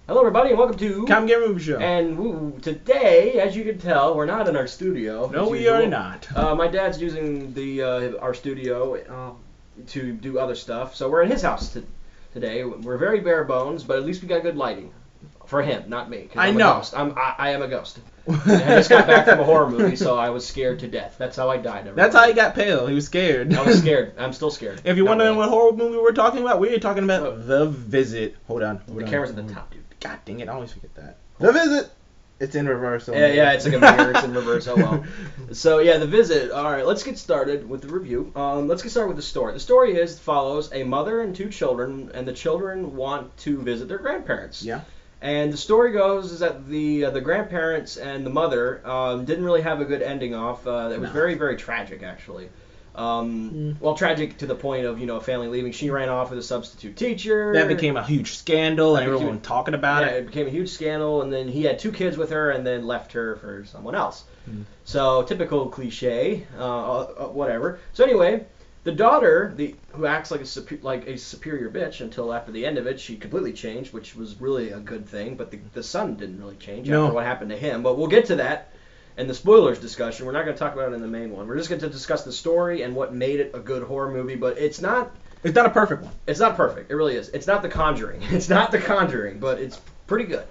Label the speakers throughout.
Speaker 1: Hello, everybody, and welcome to
Speaker 2: Come Get Movie Show.
Speaker 1: And today, as you can tell, we're not in our studio.
Speaker 2: No,
Speaker 1: as
Speaker 2: we
Speaker 1: usual.
Speaker 2: are not.
Speaker 1: My dad's using the our studio to do other stuff, so we're in his house today. We're very bare bones, but at least we got good lighting for him, not me.
Speaker 2: I
Speaker 1: I'm
Speaker 2: know.
Speaker 1: A ghost. I am a ghost. I just got back from a horror movie, so I was scared to death. That's how I died. Everybody.
Speaker 2: That's how he got pale. He was scared.
Speaker 1: I was scared. I'm still scared.
Speaker 2: If you're
Speaker 1: Not
Speaker 2: wondering
Speaker 1: really.
Speaker 2: what horror movie we're talking about, we're talking about
Speaker 1: Oh.
Speaker 2: The Visit. Hold on.
Speaker 1: The camera's at the top, dude.
Speaker 2: God dang it, I always forget that. The Visit. It's in reverse. So
Speaker 1: Yeah, it's like a mirror. It's in reverse. Oh well. So yeah, The Visit. All right, let's get started with the review. Let's get started with the story. The story follows a mother and two children, and the children want to visit their grandparents.
Speaker 2: Yeah.
Speaker 1: And the story goes is that the grandparents and the mother didn't really have a good ending off. It was
Speaker 2: No.
Speaker 1: very, very tragic, actually. Well, tragic to the point of a family leaving. She ran off with a substitute teacher.
Speaker 2: That became a huge scandal, and
Speaker 1: That became-
Speaker 2: everyone talking about
Speaker 1: Yeah,
Speaker 2: it.
Speaker 1: it became a huge scandal, and then he had two kids with her, and then left her for someone else.
Speaker 2: Hmm.
Speaker 1: So typical cliche, whatever. So anyway, the daughter, who acts like a superior bitch until after the end of it, she completely changed, which was really a good thing. But the son didn't really change
Speaker 2: No.
Speaker 1: after what happened to him. But we'll get to that in the spoilers discussion. We're not going to talk about it in the main one. We're just going to discuss the story and what made it a good horror movie. But it's not.
Speaker 2: It's not a perfect one.
Speaker 1: It's not perfect. It really is. It's not The Conjuring. It's not The Conjuring, but it's pretty good.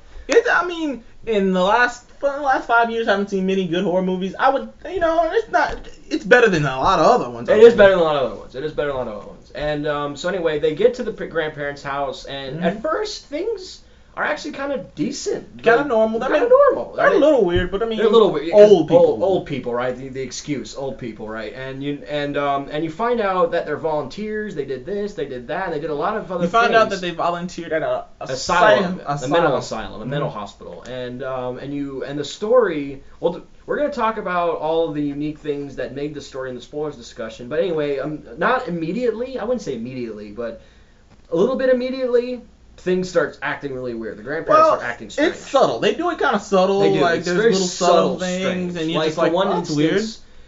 Speaker 2: I mean, in the last 5 years, I haven't seen many good horror movies. I would, it's not. It's better than a lot of other ones.
Speaker 1: It is better than a lot of other ones. It is better than a lot of other ones. And so anyway, they get to the grandparents' house, and at first things are actually kind of decent.
Speaker 2: Kind of normal.
Speaker 1: Kind of normal.
Speaker 2: They're a little weird, but I mean,
Speaker 1: They're a little weird.
Speaker 2: old people.
Speaker 1: Old people, right? The excuse, old people, right? And you find out that they're volunteers. They did this, they did that, and they did a lot of other
Speaker 2: You
Speaker 1: things.
Speaker 2: find out that they volunteered at a
Speaker 1: asylum, a mental
Speaker 2: asylum.
Speaker 1: asylum, a mental hospital, and the story. Well, we're going to talk about all of the unique things that made the story in the spoilers discussion. But anyway, not immediately. I wouldn't say immediately, but a little bit immediately. Things start acting really weird. The grandparents start acting strange.
Speaker 2: It's subtle. They do it kind of subtle.
Speaker 1: They do.
Speaker 2: Like
Speaker 1: It's
Speaker 2: there's
Speaker 1: very
Speaker 2: little subtle
Speaker 1: strange.
Speaker 2: things, and you're
Speaker 1: like
Speaker 2: just
Speaker 1: for
Speaker 2: like,
Speaker 1: one
Speaker 2: oh,
Speaker 1: instance,
Speaker 2: it's weird.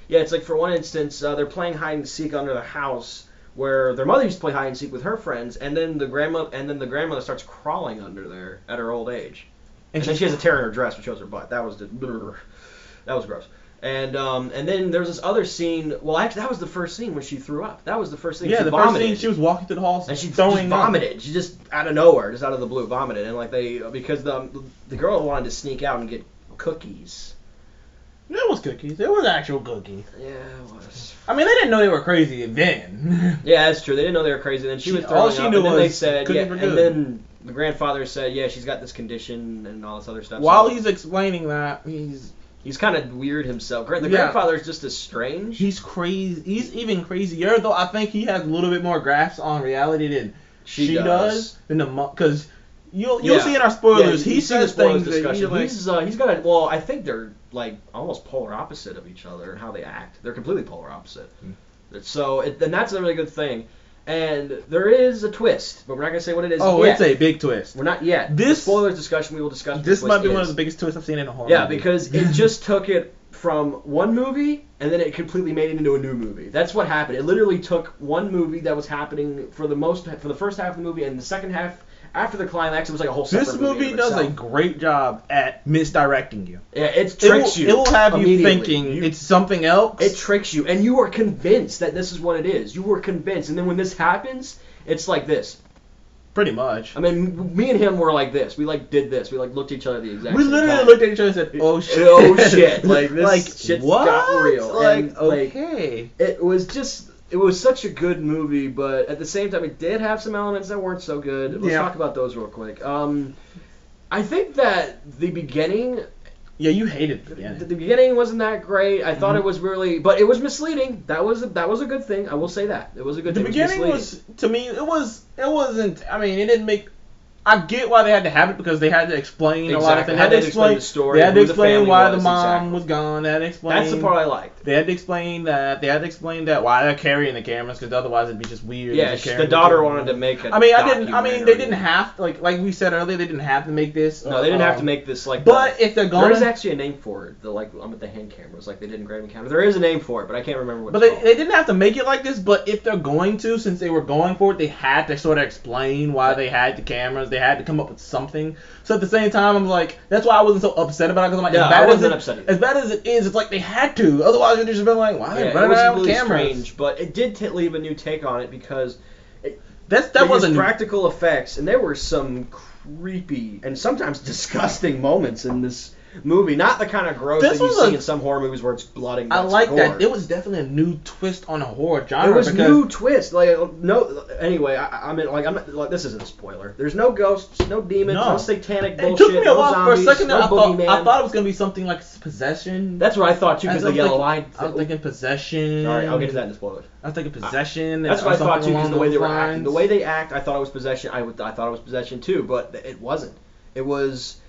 Speaker 1: Yeah, it's like for one instance, they're playing hide and seek under the house where their mother used to play hide and seek with her friends, and then the grandmother starts crawling under there at her old age, and then she has a tear in her dress which shows her butt. That was gross. And then there's this other scene. Well, actually, that was the first scene when she threw up. That was the first thing.
Speaker 2: Yeah,
Speaker 1: she
Speaker 2: the
Speaker 1: vomited.
Speaker 2: first scene, she was walking through the halls
Speaker 1: And she
Speaker 2: throwing
Speaker 1: just
Speaker 2: up.
Speaker 1: vomited. She just out of nowhere, just out of the blue, vomited. And like because the girl wanted to sneak out and get cookies.
Speaker 2: It was cookies. It was actual cookies.
Speaker 1: Yeah, it was.
Speaker 2: I mean, they didn't know they were crazy then.
Speaker 1: Yeah, that's true. They didn't know they were crazy. Then she was throwing
Speaker 2: all she
Speaker 1: up,
Speaker 2: knew
Speaker 1: and then they
Speaker 2: was
Speaker 1: said,
Speaker 2: cookies
Speaker 1: yeah,
Speaker 2: were
Speaker 1: and
Speaker 2: good.
Speaker 1: then the grandfather said, yeah, she's got this condition and all this other stuff.
Speaker 2: While
Speaker 1: So
Speaker 2: he's explaining that,
Speaker 1: he's kind of weird himself. The
Speaker 2: Yeah.
Speaker 1: grandfather's just as strange.
Speaker 2: he's crazy. He's even crazier, though. I think he has a little bit more grasp on reality than
Speaker 1: She
Speaker 2: she
Speaker 1: does.
Speaker 2: does. Than the because you'll
Speaker 1: Yeah.
Speaker 2: see in our spoilers.
Speaker 1: Yeah,
Speaker 2: he
Speaker 1: you see the
Speaker 2: says
Speaker 1: spoilers
Speaker 2: things that
Speaker 1: discussion.
Speaker 2: you're like,
Speaker 1: He's got a. Well, I think they're like almost polar opposite of each other in how they act. They're completely polar opposite. So and that's a really good thing. And there is a twist, but we're not gonna say what it is.
Speaker 2: oh,
Speaker 1: yet.
Speaker 2: it's a big twist.
Speaker 1: We're not yet.
Speaker 2: This-
Speaker 1: The spoilers discussion we will discuss.
Speaker 2: This
Speaker 1: what
Speaker 2: might
Speaker 1: the
Speaker 2: be
Speaker 1: twist
Speaker 2: one of
Speaker 1: is.
Speaker 2: the biggest twists I've seen in a horror
Speaker 1: Yeah,
Speaker 2: movie.
Speaker 1: because it just took it from one movie and then it completely made it into a new movie. That's what happened. It literally took one movie that was happening for the first half of the movie, and the second half after the climax it was like a whole separate
Speaker 2: this
Speaker 1: movie
Speaker 2: movie
Speaker 1: of
Speaker 2: does a
Speaker 1: itself.
Speaker 2: great job at misdirecting you.
Speaker 1: Yeah, it tricks you.
Speaker 2: It will have you
Speaker 1: immediately.
Speaker 2: thinking it's something else.
Speaker 1: It tricks you, and you are convinced that this is what it is. You were convinced, and then when this happens, it's like this.
Speaker 2: Pretty much.
Speaker 1: I mean, me and him were like this. We like did this. We like looked at each other at the exact
Speaker 2: We
Speaker 1: same
Speaker 2: literally
Speaker 1: time.
Speaker 2: looked at each other and said, "Oh shit!
Speaker 1: Oh shit! Like this
Speaker 2: like
Speaker 1: shit's
Speaker 2: what?
Speaker 1: got real."
Speaker 2: Like
Speaker 1: And, like,
Speaker 2: okay."
Speaker 1: it was such a good movie, but at the same time, it did have some elements that weren't so good. Let's
Speaker 2: Yeah.
Speaker 1: talk about those real quick. I think that the beginning,
Speaker 2: Yeah, you hated the beginning.
Speaker 1: the beginning wasn't that great. I thought
Speaker 2: Mhm.
Speaker 1: it was really, but it was misleading. That was a good thing. I will say that it was a good
Speaker 2: The
Speaker 1: thing.
Speaker 2: beginning
Speaker 1: it
Speaker 2: was, to me, it wasn't. I mean, it didn't make. I get why they had to have it because they had to explain a lot of
Speaker 1: Exactly.
Speaker 2: things.
Speaker 1: Had to explain the story,
Speaker 2: They had to
Speaker 1: who the
Speaker 2: explain
Speaker 1: family
Speaker 2: why
Speaker 1: was,
Speaker 2: the mom
Speaker 1: exactly.
Speaker 2: was gone. They had to explain.
Speaker 1: That's the part I liked.
Speaker 2: They had to explain that. They had to explain that why they're carrying the cameras because otherwise it'd be just weird.
Speaker 1: Yeah,
Speaker 2: just
Speaker 1: the
Speaker 2: carrying
Speaker 1: daughter
Speaker 2: cameras.
Speaker 1: wanted to make a.
Speaker 2: I mean, I mean, they
Speaker 1: documentary.
Speaker 2: didn't have to, like we said earlier, they didn't have to make this.
Speaker 1: No, they didn't have to make this like.
Speaker 2: But if they're
Speaker 1: there is
Speaker 2: going,
Speaker 1: actually a name for it. With the hand cameras, like they did in Grand Encounter. There is a name for it, but I can't remember what.
Speaker 2: but
Speaker 1: it's
Speaker 2: they
Speaker 1: called.
Speaker 2: didn't have to make it like this. But if they're going to, since they were going for it, they had to sort of explain why they had the cameras. they had to come up with something. So at the same time, I'm like, that's why I wasn't so upset about it, because I'm like,
Speaker 1: Yeah, I wasn't upset either.
Speaker 2: as bad as it is, it's like they had to. Otherwise, it'd just been like, why are they running around with cameras?
Speaker 1: Strange, but it did leave a new take on it because
Speaker 2: that wasn't
Speaker 1: practical effects, and there were some creepy and sometimes disgusting moments in this movie. Not the kind of gross that you see in some horror movies where it's blood and guts.
Speaker 2: I like that. It was definitely a new twist on a horror genre.
Speaker 1: It was new twist. Like no. Anyway, I mean, like I'm not. Like, this isn't a spoiler. There's no ghosts, no demons, no satanic bullshit.
Speaker 2: It took me a while
Speaker 1: zombies,
Speaker 2: for a second.
Speaker 1: No
Speaker 2: I thought it was gonna be something like possession.
Speaker 1: That's what I thought too, because the yellow line.
Speaker 2: I was thinking possession.
Speaker 1: Sorry, I'll get to that in the spoilers.
Speaker 2: I was thinking possession.
Speaker 1: That's what I thought too, because the way they were acting, the way they act, I thought it was possession. I thought it was possession too, but it wasn't.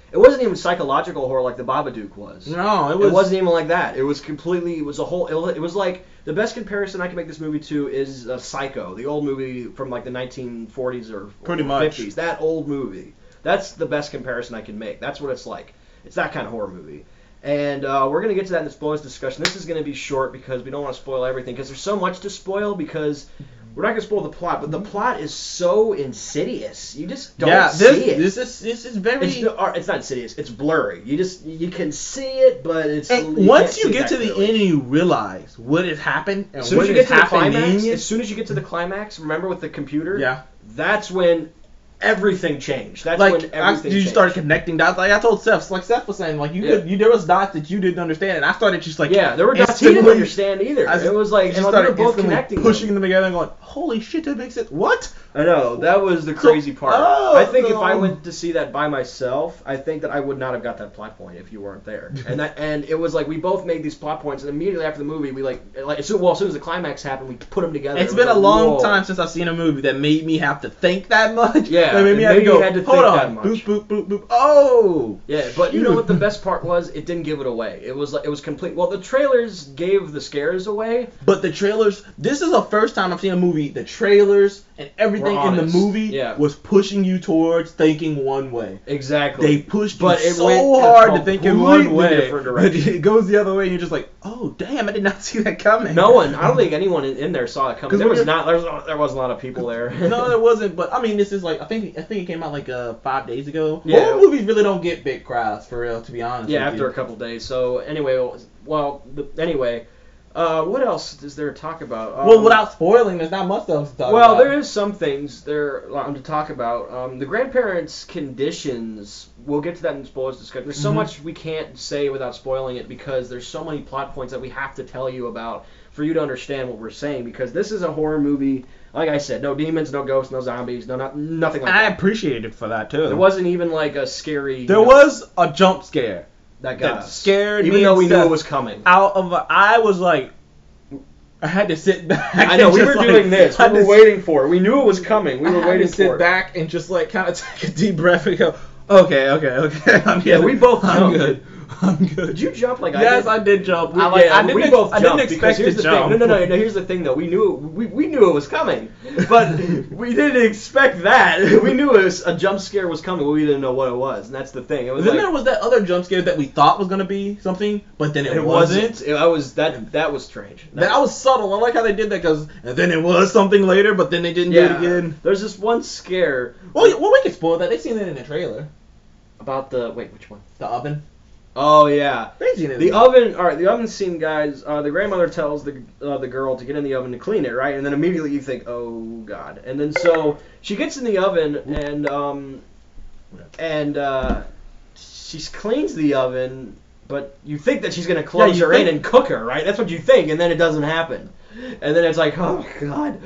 Speaker 1: It wasn't even psychological horror like the Babadook was.
Speaker 2: No,
Speaker 1: it wasn't even like that. It was completely. It was a whole. It was like the best comparison I can make this movie to is Psycho, the old movie from like the 1940s or 50s. That old movie. That's the best comparison I can make. That's what it's like. It's that kind of horror movie. And we're gonna get to that in the spoilers discussion. This is gonna be short because we don't want to spoil everything, because there's so much to spoil, because we're not gonna spoil the plot, but the plot is so insidious. You just don't see it.
Speaker 2: This is very.
Speaker 1: It's not insidious. It's blurry. You can see it, but it's.
Speaker 2: Once you get to the end and you realize what has happened and what is happening.
Speaker 1: As soon as you get to the climax, remember with the computer.
Speaker 2: Yeah.
Speaker 1: That's when everything changed. That's when everything changed.
Speaker 2: You started connecting dots. Like I told Seth, like was saying, like there was dots that you didn't understand, and I started just like
Speaker 1: there were dots he didn't understand either. It was like we were both connecting,
Speaker 2: pushing them together, and going, holy shit, that makes sense. What?
Speaker 1: I know, that was the crazy part. I think if I went to see that by myself, I think that I would not have got that plot point if you weren't there. And it was like we both made these plot points, and immediately after the movie, we as soon as the climax happened, we put them together.
Speaker 2: It's been a long time since I've seen a movie that made me have to think that much.
Speaker 1: Yeah,
Speaker 2: that made me have to go, hold on,
Speaker 1: boop,
Speaker 2: boop, boop, boop. Oh.
Speaker 1: Yeah, but you know what the best part was? It didn't give it away. It was complete. Well, the trailers gave the scares away.
Speaker 2: But the trailers. This is the first time I've seen a movie. The trailers and everything in the movie was pushing you towards thinking one way.
Speaker 1: Exactly.
Speaker 2: They pushed you so hard to think in one way,
Speaker 1: but
Speaker 2: it goes the other way, and you're just like, oh damn, I did not see that coming.
Speaker 1: No one. I don't think anyone in there saw it coming. There wasn't a lot of people there.
Speaker 2: No, there wasn't. But I mean, this is like I think it came out like 5 days ago.
Speaker 1: Yeah.
Speaker 2: Horror movies really don't get big crowds for real, to be honest.
Speaker 1: Yeah, after a couple days. So anyway, what else is there to talk about?
Speaker 2: Well, without spoiling, there's not much else to talk about.
Speaker 1: Well, there is some things there to talk about. The grandparents' conditions, we'll get to that in the spoilers discussion. There's so much we can't say without spoiling it, because there's so many plot points that we have to tell you about for you to understand what we're saying, because this is a horror movie. Like I said, no demons, no ghosts, no zombies, nothing like that.
Speaker 2: I appreciated it for that, too.
Speaker 1: There wasn't even like a scary...
Speaker 2: There was a jump scare.
Speaker 1: That
Speaker 2: scared me.
Speaker 1: Even though we knew it was coming.
Speaker 2: I was like... I had to sit back.
Speaker 1: I know, we were doing this. We were waiting for it. We knew it was coming. We were waiting for it. I had to
Speaker 2: sit back and just like kind of take a deep breath and go, okay.
Speaker 1: We both jumped.
Speaker 2: I'm good.
Speaker 1: Did you jump like I did?
Speaker 2: Yes, I did jump.
Speaker 1: We both jumped. I didn't expect to jump. No, here's the thing though. We knew it was coming, but we didn't expect that. We knew a jump scare was coming, but we didn't know what it was, and that's the thing. It was
Speaker 2: there was that other jump scare that we thought was gonna be something, but then it wasn't.
Speaker 1: That was strange.
Speaker 2: That was subtle. I like how they did that, and then it was something later, but then they didn't do it again.
Speaker 1: There's this one scare.
Speaker 2: Well, we can spoil that. They've seen it in the trailer.
Speaker 1: About which one?
Speaker 2: The oven.
Speaker 1: Oh yeah,
Speaker 2: the
Speaker 1: oven. All right, the oven scene, guys. The grandmother tells the girl to get in the oven to clean it, right? And then immediately you think, oh god. And then so she gets in the oven and she cleans the oven, but you think that she's gonna close her in and cook her, right? That's what you think, and then it doesn't happen. And then it's like, oh god.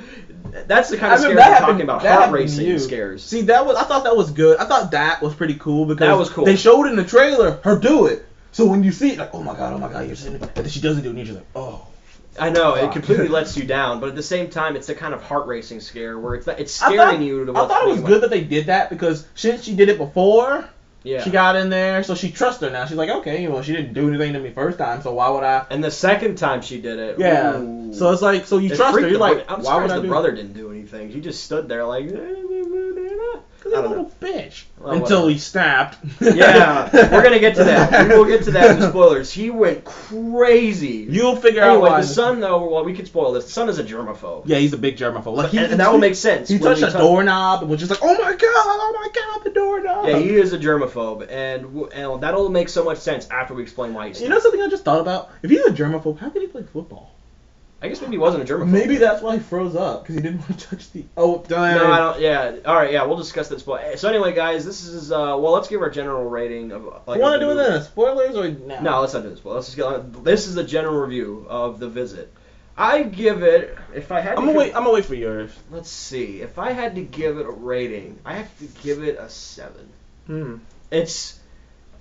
Speaker 1: That's the kind of scares we're talking about. Heart racing scares.
Speaker 2: See, I thought that was good. I thought that was pretty cool because
Speaker 1: that was cool.
Speaker 2: They showed in the trailer her do it. So when you see it, like, oh my god, you're seeing it, and then she doesn't do it, and you're just like, oh.
Speaker 1: I know, it completely lets you down, but at the same time, it's the kind of heart racing scare where it's scaring you to what's
Speaker 2: I thought it was good that they did that, because since she did it before,
Speaker 1: she
Speaker 2: got in there, so she trusts her now. She's like, okay, well, she didn't do anything to me first time, so why would I?
Speaker 1: And the second time she did it,
Speaker 2: ooh. So it's like, so you trust her. You're like,
Speaker 1: why would I? The brother didn't do anything. He just stood there like.
Speaker 2: He's a little bitch.
Speaker 1: Well,
Speaker 2: until he snapped.
Speaker 1: Yeah, we're gonna get to that. We will get to that in the spoilers. He went crazy.
Speaker 2: You'll figure out why.
Speaker 1: The son, though, well, we could spoil this. The son is a germaphobe.
Speaker 2: Yeah, he's a big germaphobe. Like,
Speaker 1: and that will make sense.
Speaker 2: He touched a doorknob and was just like, oh my god, the doorknob.
Speaker 1: Yeah, he is a germaphobe, and that'll make so much sense after we explain why he's.
Speaker 2: You know something I just thought about? If he's a germaphobe, how could he play football?
Speaker 1: I guess maybe he wasn't a germaphobe.
Speaker 2: Maybe that's why he froze up, because he didn't want to touch the... Oh, damn.
Speaker 1: No, I don't... Yeah. All right, yeah, we'll discuss that. So anyway, guys, this is... well, let's give our general rating of...
Speaker 2: Like, you want to do it then? Spoilers or now?
Speaker 1: No, let's not do this. Let's just get... This is the general review of The Visit. I give it... If I had to...
Speaker 2: I'm gonna wait for yours.
Speaker 1: Let's see. If I had to give it a rating, I have to give it a 7. It's...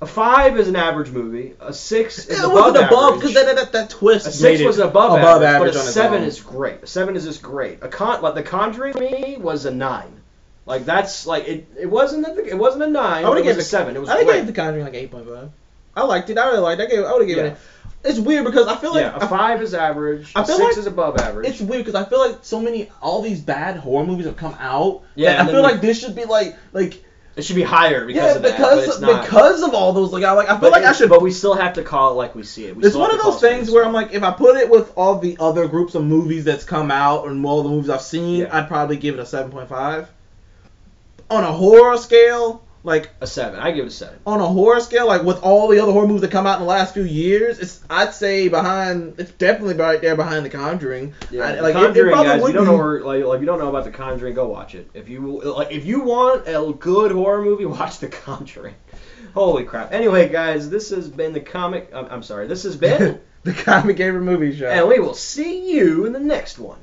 Speaker 1: A 5 is an average movie. A 6 is above average.
Speaker 2: Because that twist.
Speaker 1: A 6 was above average, but a 7
Speaker 2: on
Speaker 1: is great. A 7 is just great. Like The Conjuring for me was a 9. Like that's like it wasn't a 9. I would have given it a 7. It was great.
Speaker 2: I gave The Conjuring like 8.5. I liked it. I really liked it. I would have given it. It's weird because I feel like
Speaker 1: a 5 is average. A 6 is above average.
Speaker 2: It's weird because I feel like all these bad horror movies have come out.
Speaker 1: Yeah,
Speaker 2: I feel like this should be like.
Speaker 1: It should be higher because of that, but it's not.
Speaker 2: Because of all those, I feel like I should.
Speaker 1: But we still have to call it like we see it.
Speaker 2: It's one of those things where I'm like, if I put it with all the other groups of movies that's come out and all the movies I've seen, I'd probably give it a 7.5. On a horror scale, like
Speaker 1: a 7. I give it a 7.
Speaker 2: On a horror scale, like with all the other horror movies that come out in the last few years, I'd say it's definitely right there behind The Conjuring.
Speaker 1: Yeah, The Conjuring, guys. If you don't know if you don't know about The Conjuring, go watch it. If you want a good horror movie, watch The Conjuring. Holy crap! Anyway, guys, this has been the comic. This has been
Speaker 2: the Comic Gamer Movie Show,
Speaker 1: and we will see you in the next one.